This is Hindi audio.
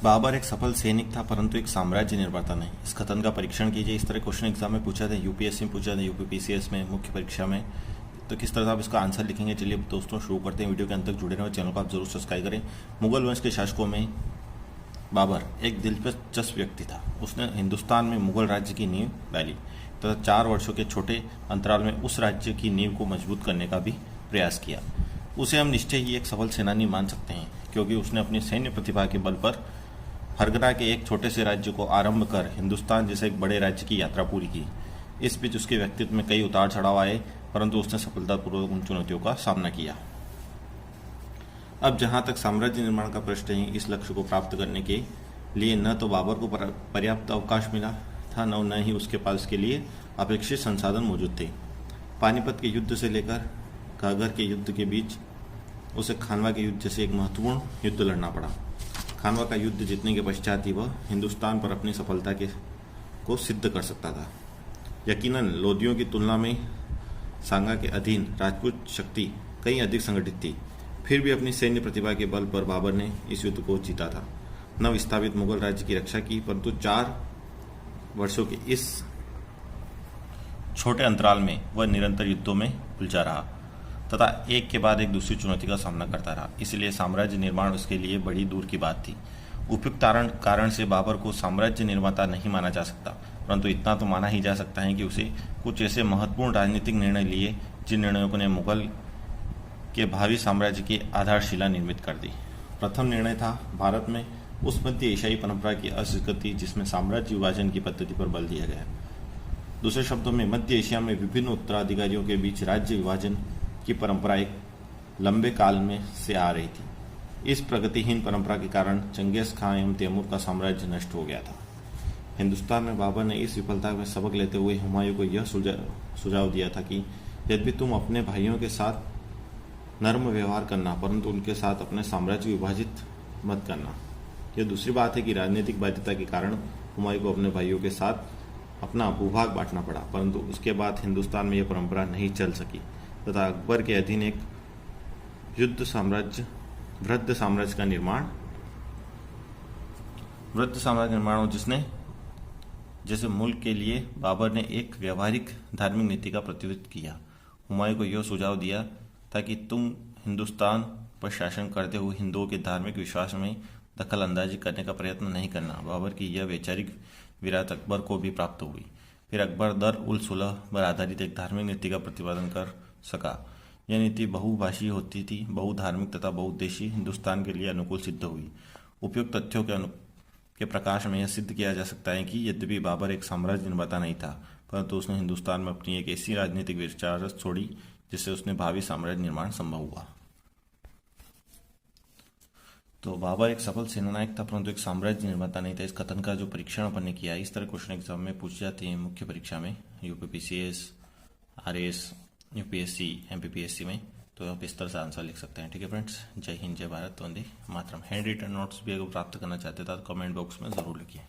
बाबर एक सफल सैनिक था परंतु एक साम्राज्य निर्माता नहीं। इस कथन का परीक्षण कीजिए। इस तरह क्वेश्चन एग्जाम में पूछा था, यूपीएससी में पूछा था, यूपीपीसीएस में, मुख्य परीक्षा में। तो किस तरह से आप इसका आंसर लिखेंगे, चलिए दोस्तों शुरू करते हैं। वीडियो के अंत तक जुड़े रहें, चैनल को आप जरूर सब्सक्राइब करें। मुगल वंश के शासकों में बाबर एक दिलचस्प व्यक्ति था। उसने हिंदुस्तान में मुगल राज्य की नींव डाली तथा 4 वर्षों के छोटे अंतराल में उस राज्य की नींव को मजबूत करने का भी प्रयास किया। उसे हम निश्चय ही एक सफल सेनानी मान सकते हैं, क्योंकि उसने अपनी सैन्य प्रतिभा के बल पर फरगना के एक छोटे से राज्य को आरंभ कर हिंदुस्तान जैसे एक बड़े राज्य की यात्रा पूरी की। इस बीच उसके व्यक्तित्व में कई उतार चढ़ाव आए, परंतु उसने सफलतापूर्वक उन चुनौतियों का सामना किया। अब जहां तक साम्राज्य निर्माण का प्रश्न है, इस लक्ष्य को प्राप्त करने के लिए न तो बाबर को पर्याप्त अवकाश मिला था, न ही उसके पास इसके लिए अपेक्षित संसाधन मौजूद थे। पानीपत के युद्ध से लेकर घाघर के युद्ध के बीच उसे खानवा के युद्ध जैसे एक महत्वपूर्ण युद्ध लड़ना पड़ा। खानवा का युद्ध जीतने के पश्चात ही वह हिंदुस्तान पर अपनी सफलता को सिद्ध कर सकता था। यकीनन लोदियों की तुलना में सांगा के अधीन राजपूत शक्ति कहीं अधिक संगठित थी। फिर भी अपनी सैन्य प्रतिभा के बल पर बाबर ने इस युद्ध को जीता था। नव स्थापित मुगल राज्य की रक्षा की, परंतु 4 वर्षों के इस छोटे अंतराल में वह निरंतर युद्धों में उलझा रहा तथा एक के बाद एक दूसरी चुनौती का सामना करता रहा। इसलिए साम्राज्य निर्माण उसके लिए बड़ी दूर की बात थी। उपयुक्त कारण से बाबर को साम्राज्य निर्माता नहीं माना जा सकता, परंतु इतना तो माना ही जा सकता है कि उसे कुछ ऐसे महत्वपूर्ण राजनीतिक निर्णय लिए जिन निर्णयों ने मुगल के भावी साम्राज्य की आधारशिला निर्मित कर दी। प्रथम निर्णय था भारत में उस मध्य एशियाई परंपरा की अस्वीकृति जिसमें साम्राज्य विभाजन की पद्धति पर बल दिया गया। दूसरे शब्दों में मध्य एशिया में विभिन्न उत्तराधिकारियों के बीच राज्य विभाजन की परंपरा एक लंबे काल में से आ रही थी। इस प्रगतिहीन परंपरा के कारण चंगेज खान एवं तैमूर का साम्राज्य नष्ट हो गया था। हिंदुस्तान में बाबर ने इस विफलता में सबक लेते हुए हुमायूं को यह सुझाव दिया था कि यद्यपि तुम अपने भाइयों के साथ नर्म व्यवहार करना, परंतु उनके साथ अपने साम्राज्य विभाजित मत करना। यह दूसरी बात है कि राजनीतिक बाध्यता के कारण हुमायूं को अपने भाइयों के साथ अपना भूभाग बांटना पड़ा, परंतु उसके बाद हिंदुस्तान में यह परंपरा नहीं चल सकी तथा अकबर के अधीन एक वृद्ध साम्राज्य का निर्माण हो, जिसने जैसे मुल्क के लिए बाबर ने एक व्यवहारिक धार्मिक नीति का प्रतिनिधित्व किया। हुमायूं को यह सुझाव दिया था कि तुम हिंदुस्तान पर शासन करते हुए हिंदुओं के धार्मिक विश्वास में दखल अंदाजी करने का प्रयत्न नहीं करना। बाबर की यह वैचारिक विरासत अकबर को भी प्राप्त हुई। फिर अकबर दर उल सुलह पर आधारित एक धार्मिक नीति का प्रतिपादन कर सका। यह नीति बहुभाषी होती थी, बहुधार्मिक तथा बहुउद्देशीय हिंदुस्तान के लिए अनुकूल सिद्ध हुई। उपयुक्त तथ्यों के प्रकाश में यह सिद्ध किया जा सकता है कि यद्यपि बाबर एक साम्राज्य निर्माता नहीं था, परंतु उसने हिंदुस्तान में अपनी एक ऐसी राजनीतिक विचारधारा छोड़ी जिससे उसने भावी साम्राज्य निर्माण संभव हुआ। तो बाबर एक सफल सेनानायक था परंतु एक साम्राज्य निर्माता नहीं था। इस कथन का जो परीक्षण अपन ने किया, इस तरह क्वेश्चन एग्जाम में पूछे जाते हैं मुख्य परीक्षा में, यूपीपीसीएस, आरएस, यूपीएससी, एमपीपीएससी में। तो आप इस तरह से आंसर लिख सकते हैं। ठीक है फ्रेंड्स, जय हिंद, जय Bharat, Vande Mataram. Hand written notes भी अगर प्राप्त करना चाहते हैं तो कमेंट बॉक्स में जरूर लिखिए।